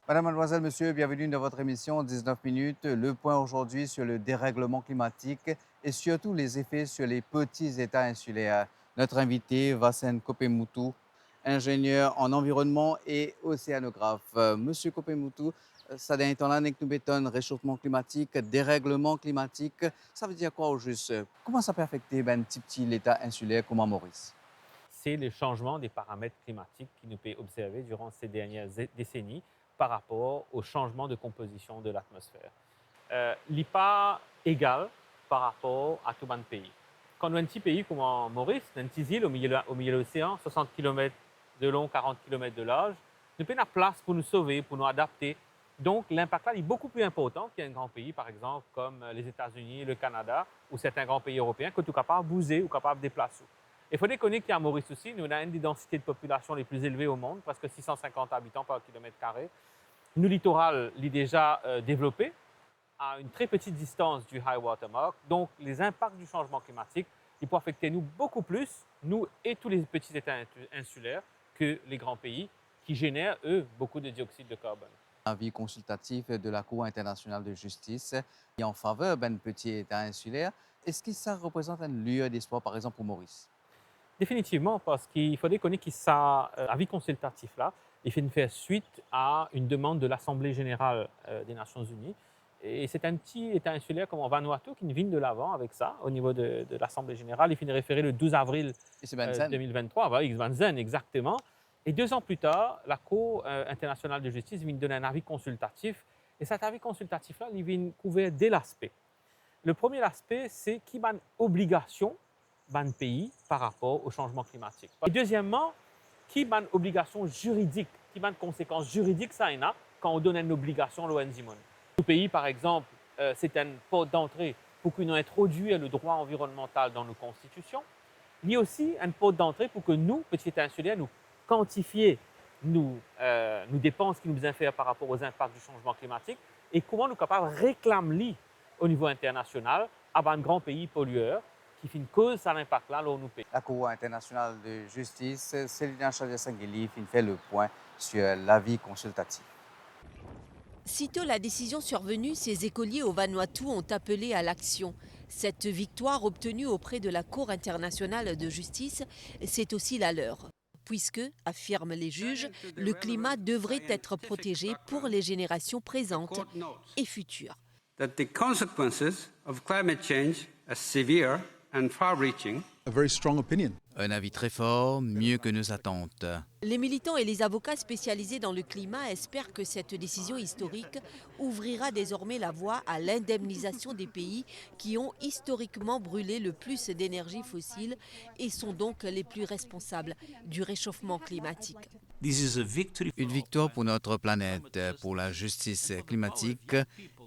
Madame, mademoiselle, monsieur, bienvenue dans votre émission 19 minutes. Le point aujourd'hui sur le dérèglement climatique et surtout les effets sur les petits États insulaires. Notre invité, Vassen Kopemutu, ingénieur en environnement et océanographe. Monsieur Kopemutu, ça dernier temps-là, nous bétonne réchauffement climatique, dérèglement climatique. Ça veut dire quoi au juste? Comment ça peut affecter un petit l'État insulaire comme à Maurice? C'est le changement des paramètres climatiques qui nous peut observer durant ces dernières décennies par rapport au changement de composition de l'atmosphère. Il n'est pas égal par rapport à tout le pays. Quand on a un petit pays comme en Maurice, un petit île au milieu de l'océan, 60 km de long, 40 km de large, nous avons la place pour nous sauver, pour nous adapter. Donc, l'impact là est beaucoup plus important qu'un grand pays, par exemple, comme les États-Unis, le Canada ou certains grands pays européens, que tout capable de bouger ou capable de déplacer. Il faut déconner qu'à Maurice aussi, nous avons une des densités de population les plus élevées au monde, presque 650 habitants par kilomètre carré. Nous, littoral, est déjà développé à une très petite distance du high water mark. Donc, les impacts du changement climatique, ils peuvent affecter nous beaucoup plus, nous et tous les petits États insulaires, que les grands pays qui génèrent, eux, beaucoup de dioxyde de carbone. Avis consultatif de la Cour internationale de justice et en faveur d'un petit État insulaire. Est-ce que ça représente une lueur d'espoir, par exemple, pour Maurice? Définitivement, parce qu'il faut déconnaître que ça, avis consultatif-là, il fait une faire suite à une demande de l'Assemblée générale des Nations unies. Et c'est un petit État insulaire comme Vanuatu qui vient de l'avant avec ça, au niveau de l'Assemblée générale. Il finit référé le 12 avril Et c'est Benzen. 2023, voilà, X-Vanzen, exactement. Et 2 ans plus tard, la Cour internationale de justice vient de donner un avis consultatif. Et cet avis consultatif-là, il vient couvrir deux aspects. Le premier aspect, c'est qu'il y a une obligation d'un pays par rapport au changement climatique. Et deuxièmement, qui a une obligation juridique, qui a une conséquence juridique, ça en a quand on donne une obligation à l'ONG. Tout pays, par exemple, c'est une porte d'entrée pour que nous introduisons le droit environnemental dans nos constitutions. Il y a aussi une porte d'entrée pour que nous, petits États insulaires, nous quantifions nos dépenses qui nous infèrent par rapport aux impacts du changement climatique et comment nous sommes capables de réclamer au niveau international à un grand pays pollueur qui fait une cause à l'impact là où nous payons. La Cour internationale de justice, Céline Chadia-Sangeli, fait le point sur l'avis consultatif. Sitôt la décision survenue, ces écoliers au Vanuatu ont appelé à l'action. Cette victoire obtenue auprès de la Cour internationale de justice, c'est aussi la leur. Puisque, affirment les juges, le climat devrait être protégé pour les générations présentes et futures. That the consequences of climate change are severe and far-reaching. A very strong opinion. Un avis très fort, mieux que nos attentes. Les militants et les avocats spécialisés dans le climat espèrent que cette décision historique ouvrira désormais la voie à l'indemnisation des pays qui ont historiquement brûlé le plus d'énergie fossile et sont donc les plus responsables du réchauffement climatique. Une victoire pour notre planète, pour la justice climatique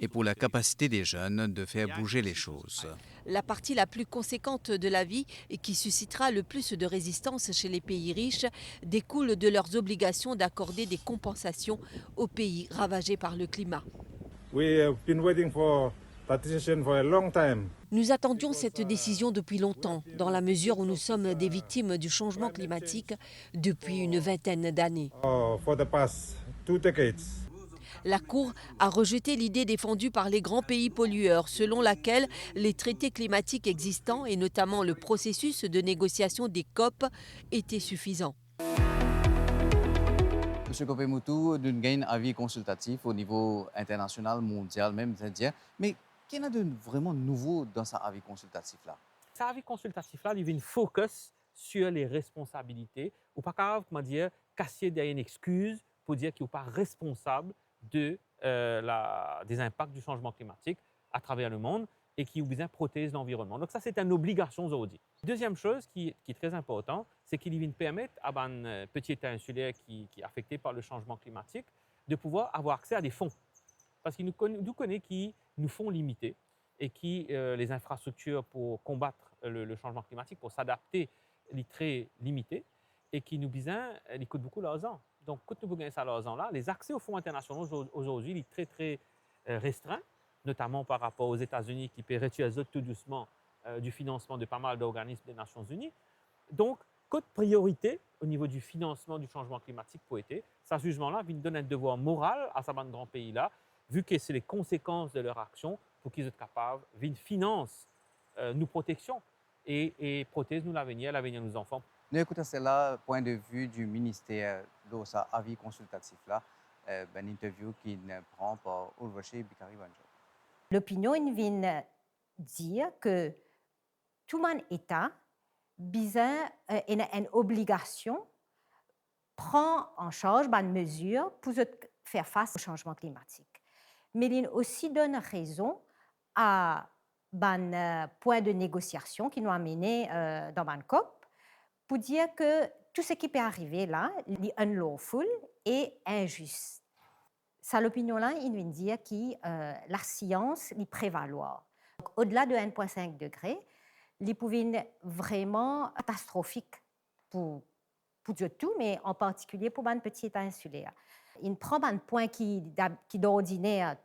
et pour la capacité des jeunes de faire bouger les choses. La partie la plus conséquente de la vie et qui suscitera le plus de résistance chez les pays riches découle de leurs obligations d'accorder des compensations aux pays ravagés par le climat. We have been waiting for that decision for a long time. Nous attendions cette décision depuis longtemps, dans la mesure où nous sommes des victimes du changement climatique depuis une vingtaine d'années. For the past 2 decades. La Cour a rejeté l'idée défendue par les grands pays pollueurs, selon laquelle les traités climatiques existants, et notamment le processus de négociation des COP, étaient suffisants. Monsieur Kopemutu, nous avons un avis consultatif au niveau international, mondial, même, c'est-à-dire, mais qu'est-ce qu'il y a de vraiment nouveau dans cet avis consultatif-là? Cet avis consultatif-là, il vient focus sur les responsabilités, ou pas capable, comment dire, casser derrière une excuse pour dire qu'il n'est pas responsable des impacts du changement climatique à travers le monde et qui ont besoin de protéger l'environnement. Donc ça, c'est une obligation aujourd'hui. Deuxième chose qui est très importante, c'est qu'il vient permettre à un petit État insulaire qui est affecté par le changement climatique de pouvoir avoir accès à des fonds. Parce qu'il nous connaît qui nous font limiter et qui les infrastructures pour combattre le changement climatique, pour s'adapter, les très limitées et qui nous besoin, ils coûtent beaucoup d'argent. Donc, quand nous gagnons ça l'argent-là, les accès aux fonds internationaux aujourd'hui, sont très, très restreints, notamment par rapport aux États-Unis qui peuvent retirer tout doucement du financement de pas mal d'organismes des Nations Unies. Donc, côte priorité au niveau du financement du changement climatique pour été, ça jugement-là vient donner un devoir moral à ces grands pays-là, vu que c'est les conséquences de leur action pour qu'ils soient capables, de financer nos protections et protègent nous l'avenir de nos enfants. Nous écoutons cela, point de vue du ministère de sa avis consultatif là, une interview qui ne prend par Ulvashi Bikari Banjo. L'opinion vient dire que tout mon État a une obligation prend en charge une mesure pour faire face au changement climatique. Mais il aussi donne raison à un point de négociation qui nous a mené dans une COP pour dire que tout ce qui peut arriver là est unlawful et injuste. Ça, l'opinion-là, il vient dire que la science y prévaloir. Au-delà de 1,5 degré, il pouvait vraiment catastrophique pour tout, mais en particulier pour un petit État insulaire. Il prend un point qui d'ordinaire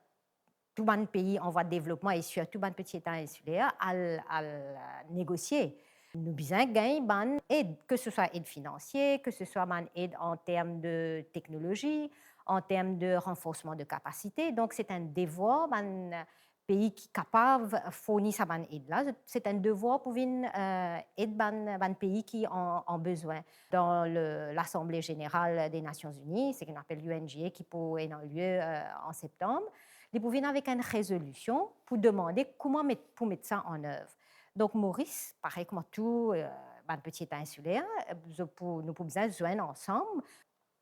tout un pays en voie de développement et surtout un petit État insulaire à négocier. Nous besoin gagner aide, que ce soit aide financière, que ce soit une aide en termes de technologie, en termes de renforcement de capacité. Donc c'est un devoir d'un pays qui est capable de fournir cette aide-là. C'est un devoir pour aider un pays qui en a besoin. Dans l'Assemblée générale des Nations unies, c'est ce qu'on appelle l'UNGA, qui peut avoir lieu en septembre, ils peuvent venir avec une résolution pour demander comment mettre ça en œuvre. Donc Maurice, pareil comme tout un petit État insulaire, nous pouvons joindre ensemble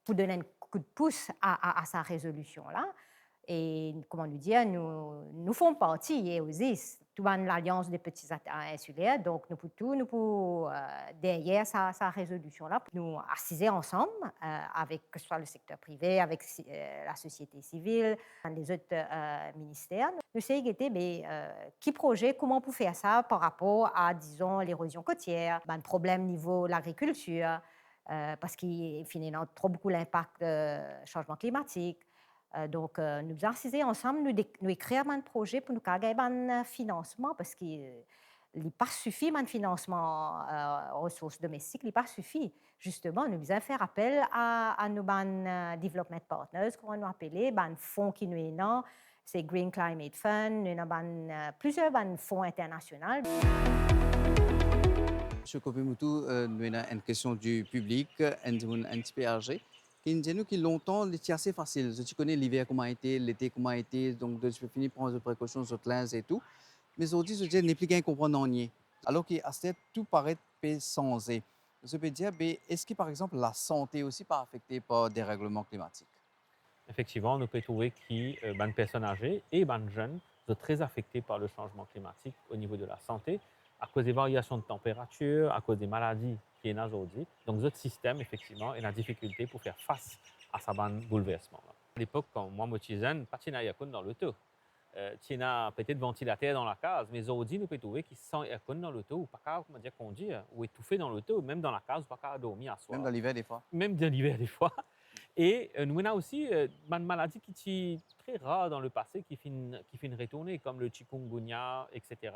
pour donner un coup de pouce à sa résolution-là. Et comment nous dire, nous faisons partie et aussi de l'Alliance des petits États insulaires, donc nous pouvons derrière sa résolution-là, nous assiser ensemble avec que ce soit le secteur privé, avec la société civile, les autres ministères. Nous essayons qui projet, comment on peut faire ça par rapport à, disons, l'érosion côtière, un problème au niveau de l'agriculture, parce qu'il finalement trop beaucoup l'impact du changement climatique. Donc, nous avons assisé ensemble, nous écrire un projet pour nous avoir un financement parce qu'il n'est pas suffit un financement aux ressources domestiques, il n'est pas suffit. Justement, nous avons fait appel à nos development partners, qu'on nous appelé, un fonds qui nous est là, c'est Green Climate Fund, nous avons plusieurs fonds internationaux. Monsieur Kopemutu, nous avons une question du public, un PRG. Qui longtemps, c'est assez facile. Tu connais l'hiver comment a été, l'été comment a été, donc tu peux finir prendre des précautions sur le et tout. Mais aujourd'hui, je n'ai plus qu'à comprendre en y. Alors qu'à cette tout paraît sensé. Je peux dire, est-ce que par exemple la santé aussi pas affectée par des règlements climatiques? Effectivement, nous pouvons trouver que les personnes âgées et les jeunes sont très affectés par le changement climatique au niveau de la santé, à cause des variations de température, à cause des maladies qui sont aujourd'hui. Donc, notre système, effectivement, a la difficulté pour faire face à ce bouleversement. À l'époque, quand moi, je suis jeune, pas de aircon dans l'auto. Il y a peut-être ventilateur dans la case, mais aujourd'hui, nous pouvons trouver qu'ils sont aircon dans l'auto ou pas capable de conduire, ou étouffé dans l'auto, même dans la case, pas capable de dormir à soir. Même dans l'hiver, des fois. Même dans l'hiver, des fois. Et nous avons aussi une maladie qui est très rare dans le passé, qui finit retourner, comme le chikungunya, etc.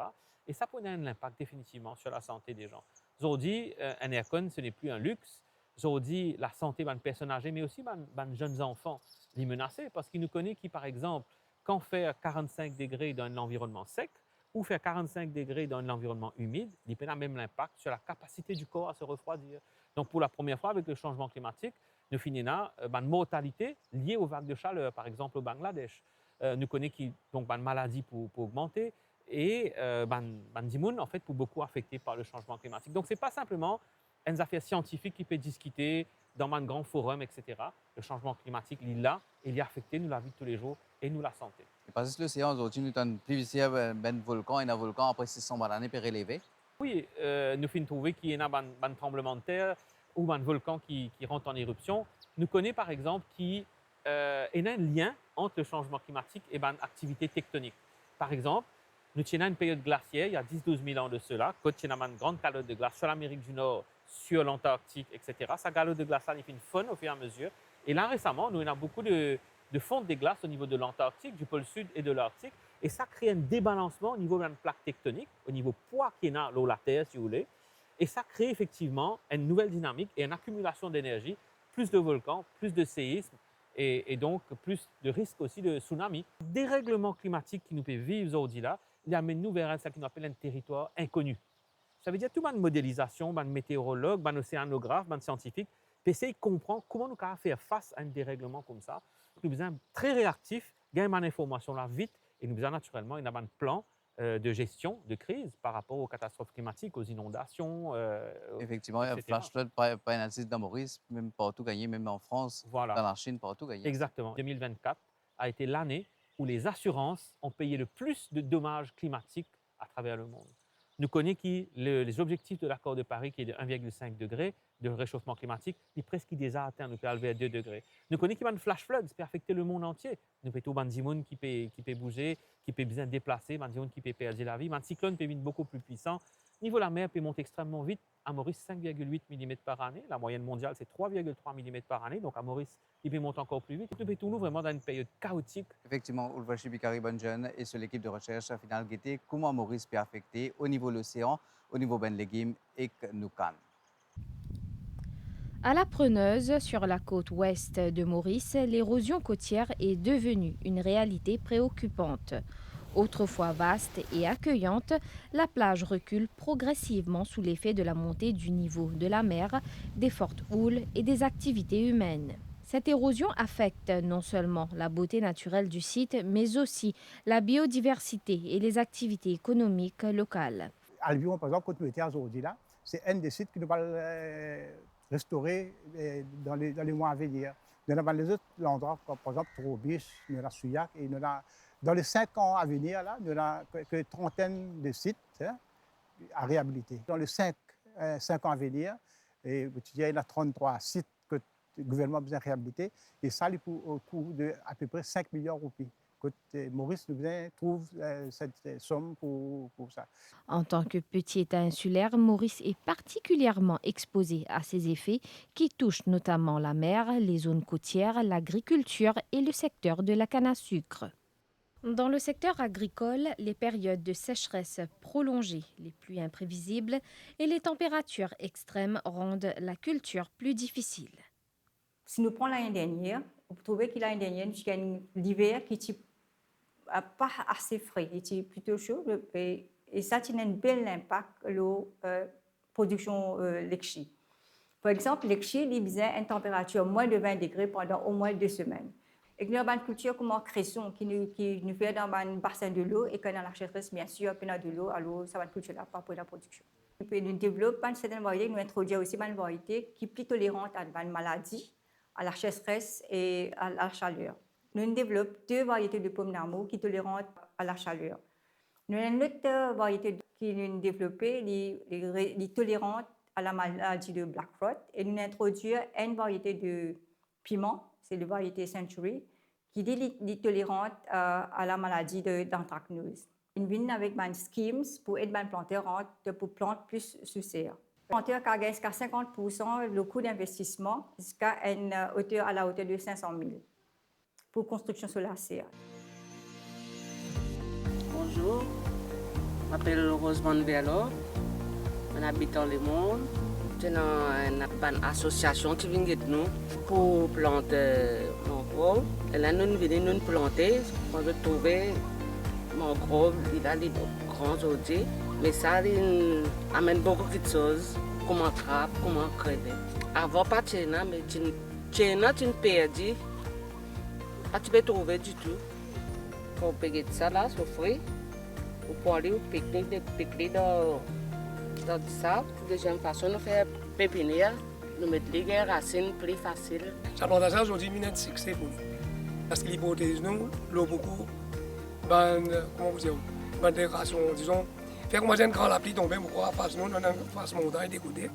Et ça peut avoir un impact définitivement sur la santé des gens. Aujourd'hui, un aircon, ce n'est plus un luxe. Aujourd'hui, la santé de personnes âgées, mais aussi de jeunes enfants, est menacée parce qu'ils nous connaissent qui, par exemple, quand faire 45 degrés dans un environnement sec ou faire 45 degrés dans un environnement humide, il peut avoir même l'impact sur la capacité du corps à se refroidir. Donc, pour la première fois, avec le changement climatique, nous finissons une mortalité liée aux vagues de chaleur, par exemple au Bangladesh. Nous connaissons donc une maladie pour augmenter et en fait, pour beaucoup affectés par le changement climatique. Donc, ce n'est pas simplement une affaire scientifique qui peut discuter dans un grand forum, etc. Le changement climatique, il est là, il est affecté nous la vie de tous les jours et nous la santé. Et parce que l'océan aujourd'hui, nous avons plus un volcan et un volcan après 600 années peut relever. Oui, nous finissons trouver qu'il y a un tremblement de terre ou un volcan qui rentre en éruption. Nous connaissons par exemple qu'il y a un lien entre le changement climatique et l'activité tectonique. Par exemple, nous avons une période glaciaire, il y a 10-12 000 ans de cela, quand il y a une grande calotte de glace sur l'Amérique du Nord, sur l'Antarctique, etc. Sa calotte de glace, il fait une faune au fur et à mesure. Et là, récemment, nous avons beaucoup de fonte des glaces au niveau de l'Antarctique, du pôle sud et de l'Arctique. Et ça crée un débalancement au niveau de la plaque tectonique, au niveau poids qui est dans l'eau, la Terre, si vous voulez. Et ça crée effectivement une nouvelle dynamique et une accumulation d'énergie, plus de volcans, plus de séismes et donc plus de risques aussi de tsunami. Le dérèglement climatique qui nous fait vivre aujourd'hui là, il amène nous vers ce qu'on appelle un territoire inconnu. Ça veut dire tout le monde modélisation, le météorologue, le océanographe, le scientifique, essayer de comprendre comment nous pouvons faire face à un dérèglement comme ça. Nous sommes très réactifs, gagnons l'information là vite et nous avons naturellement un plan de gestion de crise par rapport aux catastrophes climatiques, aux inondations. Effectivement, il y a etc. flash flood, pas un assist dans Maurice, même partout gagné, même en France, Voilà. dans la Chine, partout gagné. Exactement. 2024 a été l'année où les assurances ont payé le plus de dommages climatiques à travers le monde. Nous connaissons les objectifs de l'accord de Paris qui est de 1,5 degré de réchauffement climatique, qui presque déjà atteint, nous peut aller à 2 degrés. Nous connaissons qu'il y a un flash flood qui peut affecter le monde entier. Nous peut tout monde qui peut bouger, qui peut bien déplacer, monde qui peut perdre la vie, un cyclone peut venir beaucoup plus puissant. Niveau de la mer peut monter extrêmement vite. À Maurice, 5,8 mm par année. La moyenne mondiale, c'est 3,3 mm par année. Donc à Maurice, il peut monter encore plus vite. Nous peut vraiment dans une période chaotique. Effectivement, Ulvashi Bikari Bonjeune et sur l'équipe de recherche à final guetté comment Maurice peut affecter au niveau de l'océan, au niveau ben légumes et nous can. À la Preneuse, sur la côte ouest de Maurice, l'érosion côtière est devenue une réalité préoccupante. Autrefois vaste et accueillante, la plage recule progressivement sous l'effet de la montée du niveau de la mer, des fortes houles et des activités humaines. Cette érosion affecte non seulement la beauté naturelle du site, mais aussi la biodiversité et les activités économiques locales. Albion, par exemple, quand nous étions aujourd'hui là, c'est un des sites qui nous va restaurer dans les mois à venir. Nous avons les autres endroits, comme par exemple Trobiche, nous avons Souillac, et nous avons, dans les 5 ans à venir, là, nous avons que trentaine de sites à réhabiliter. Dans les 5 ans à venir, il y a 33 sites que le gouvernement a besoin de réhabiliter, et ça, au coût de à peu près 5 millions de roupies. Maurice trouve cette somme pour ça. En tant que petit État insulaire, Maurice est particulièrement exposé à ces effets qui touchent notamment la mer, les zones côtières, l'agriculture et le secteur de la canne à sucre. Dans le secteur agricole, les périodes de sécheresse prolongées, les pluies imprévisibles et les températures extrêmes rendent la culture plus difficile. Si nous prenons l'année dernière, vous trouvez que l'année dernière, il y a l'hiver qui était pas assez frais, il était plutôt chaud et ça a un bel impact sur la production lechie. Par exemple, lechie, il a une température moins de 20 degrés pendant au moins 2 semaines. Et nous avons une culture comme en cresson qui nous fait dans un bassin de l'eau et que dans la sécheresse, bien sûr, il y a de l'eau, alors ça va une culture là pour la production. Et puis nous développons une certaine variété, nous introduisons aussi une variété qui est plus tolérante à une maladie, à la sécheresse et à la chaleur. Nous développons 2 variétés de pommes d'amour qui sont tolérantes à la chaleur. Nous avons une autre variété qui nous développée, qui est tolérante à la maladie de Black Rot. Et nous introduisons une variété de piment, c'est la variété Century, qui est tolérante à la maladie d'anthracnose. Nous venons avec des schemes pour aider les planteurs pour planter plus sous serre. Les planteurs qui gagnent jusqu'à 50% le coût d'investissement jusqu'à à la hauteur de 500 000 pour construction sur la serre. Bonjour, je m'appelle Rosemont Bello, j'habite dans le monde. C'est une association qui vient de nous pour planter mangrove. Et là, nous venons planter, on veut trouver mangrove, il a des grands aujourd'hui. Mais ça amène beaucoup de choses, comme un crabe, comme un crevette. Avant, pas de tchéna, mais tchéna, tu ne perds. Ah, tu peux trouver du tout. Pour payer ça là, c'est fruit. Pour aller au pique-nique dans du sable. Deuxième façon, nous faisons pépinière. Nous mettons les racines plus faciles. La plantation aujourd'hui est un succès pour nous. Parce qu'il hypothèse nous, l'eau beaucoup, comment vous dire, bonne décoration, disons. Faire commencer une grande pluie tomber, pourquoi face nous, dans une face montagne d'écouter.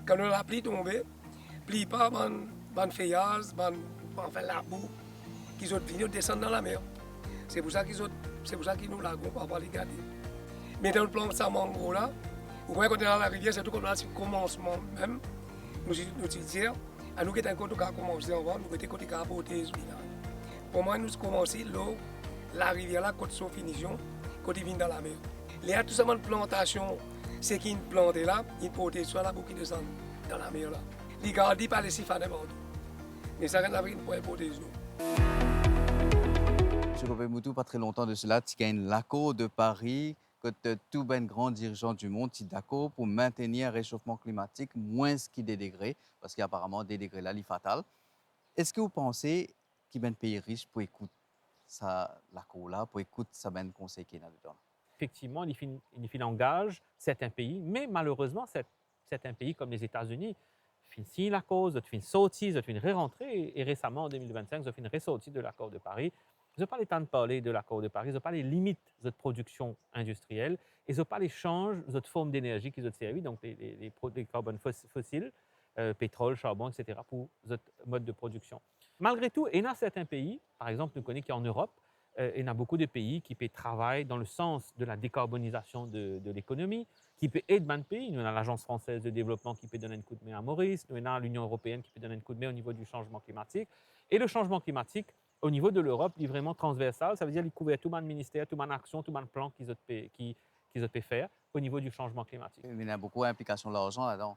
Quand la pluie tombe, plie pas, bonne feuillage, fait la boue. Qu'ils ont fini de descendre dans la mer. C'est pour ça qu'ils nous lagons pour avoir les garder. Mais dans le plan de ça, mangrove là, vous voyez quand on est dans la rivière, c'est tout comme là, c'est le commencement même. Nous disons, à nous qui sommes encore commencé avant, nous qui sommes encore apporter ce là. Pour moi, nous commençons l'eau, la rivière là, côté son finition, côté vient dans la mer. Il y a tout simplement une plantation c'est qu'une plante est là, une protège soit là pour qu'ils descendent dans la mer là. Les gardent pas les siphonner partout. Mais ça rien à voir pour protéger nous. M. Kopé-Moutou, pas très longtemps de cela, tu gagnes l'accord de Paris, que tout ben grand dirigeant du monde est d'accord pour maintenir un réchauffement climatique moins qui des degrés, parce qu'il y a apparemment des degrés là, fatal. Est-ce que vous pensez qu'il y a un pays riche pour écouter l'accord là, pour écouter ça ben conseil qu'il y a dedans? Effectivement, il engage certains pays, mais malheureusement, certains pays comme les États-Unis signent l'accord, ils font sortir, ils font re-rentrer, et récemment, en 2025, ils ont fait une ressortie de l'accord de Paris. Ils n'ont pas le temps de parler de l'accord de Paris, ils n'ont pas les limites de production industrielle, ils n'ont pas les changes de formes d'énergie qu'ils ont servi, donc les carbones fossiles, pétrole, charbon, etc., pour notre mode de production. Malgré tout, il y a certains pays, par exemple, nous connaissons qu'en Europe, il y a beaucoup de pays qui travaillent dans le sens de la décarbonisation de l'économie, qui peut aider les pays. Nous avons l'Agence française de développement qui peut donner un coup de main à Maurice, nous avons l'Union européenne qui peut donner un coup de main au niveau du changement climatique. Et le changement climatique, au niveau de l'Europe, il est vraiment transversal. Ça veut dire qu'il couvre tout le ministère, tout le action, tout le plan qu'ils ont faire au niveau du changement climatique. Il y a beaucoup d'implications de l'argent là-dedans.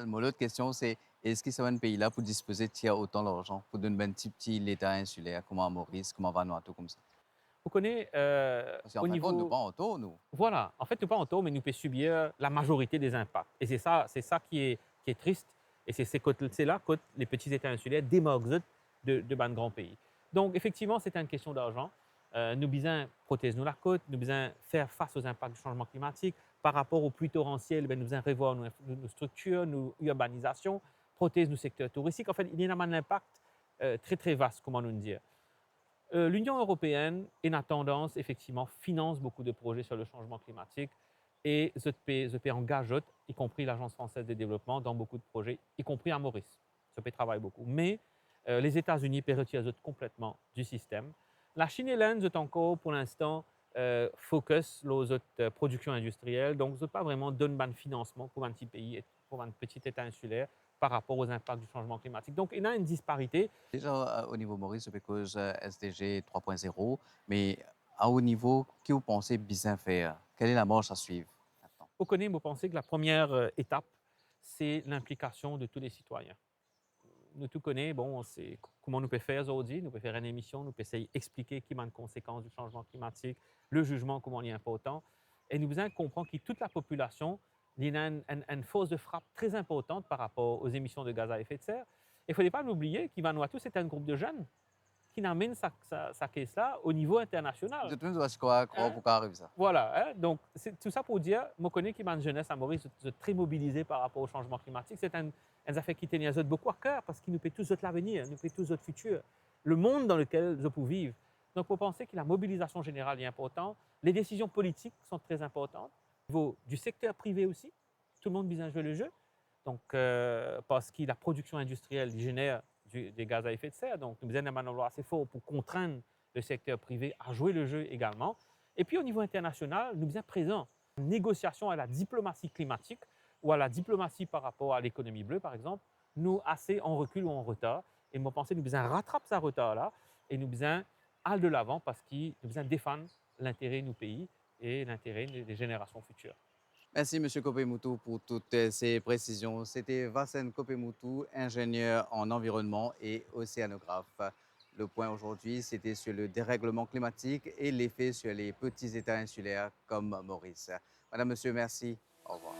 L'autre question, c'est est-ce que c'est un pays là pour disposer de autant d'argent pour donner un petit l'État insulaire, comme à Maurice, comme à Vanuatu, comme ça? Vous connaissez Parce qu'en au fin de niveau... compte, nous pas en taux, nous. Voilà. En fait, nous pas en taux, mais nous pouvons subir la majorité des impacts. Et c'est ça qui est triste. Et c'est là que les petits États insulaires démorguent de grands pays. Donc, effectivement, c'est une question d'argent. Nous besoin protéger nous la côte, nous besoin faire face aux impacts du changement climatique. Par rapport aux pluies torrentielles, nous besoin revoir nos structures, nos urbanisations, protéger nos secteurs touristiques. En fait, il y a un impact très, très vaste, comment nous dire. L'Union européenne, a tendance, effectivement, finance beaucoup de projets sur le changement climatique et ce pays engage, y compris l'Agence française de développement, dans beaucoup de projets, y compris à Maurice. Ce pays travaille beaucoup. Mais les États-Unis peuvent retirer complètement du système. La Chine et l'Inde sont encore, pour l'instant, focus sur la production industrielle. Donc, ils n'ont pas vraiment donné de financement pour un petit pays, pour un petit État insulaire par rapport aux impacts du changement climatique. Donc, il y a une disparité. Déjà, au niveau Maurice, c'est parce que SDG 3.0, mais à haut niveau, qu'est-ce que vous pensez bien faire? Quelle est la marche à suivre maintenant? Vous connaissez, vous pensez que la première étape, c'est l'implication de tous les citoyens. Nous tout connaissons, bon, c'est comment nous pouvons faire aujourd'hui. Nous pouvons faire une émission, nous pouvons essayer d'expliquer qui les conséquences du changement climatique, le jugement, comment il est important. Et nous devons comprendre que toute la population, il y a une force de frappe très importante par rapport aux émissions de gaz à effet de serre. Il ne faut pas l'oublier que Vanuatu, c'est un groupe de jeunes qui amène sa caisse-là au niveau international. Je crois pour arriver ça. Voilà, hein? Donc c'est tout ça pour dire, je connais que ma jeunesse à Maurice est très mobilisée par rapport au changement climatique. C'est une affaire qui tient beaucoup à cœur parce qu'il nous fait tous l'avenir, nous fait tous notre futur, le monde dans lequel je peux vivre. Donc, pour penser que la mobilisation générale est importante, les décisions politiques sont très importantes, au niveau du secteur privé aussi, tout le monde besoin de jouer le jeu. Donc, parce que la production industrielle génère des gaz à effet de serre, donc nous avons besoin d'un assez fort pour contraindre le secteur privé à jouer le jeu également. Et puis, au niveau international, nous sommes présents en négociation à la diplomatie climatique ou à la diplomatie par rapport à l'économie bleue, par exemple, nous assez en recul ou en retard. Et moi, je pense que nous devons rattraper ce retard-là et nous devons aller de l'avant parce que nous devons défendre l'intérêt de nos pays et l'intérêt des générations futures. Merci, M. Kopé-Moutou, pour toutes ces précisions. C'était Vasen Kopé-Moutou, ingénieur en environnement et océanographe. Le point aujourd'hui, c'était sur le dérèglement climatique et l'effet sur les petits États insulaires comme Maurice. Madame, Monsieur, merci. Au revoir.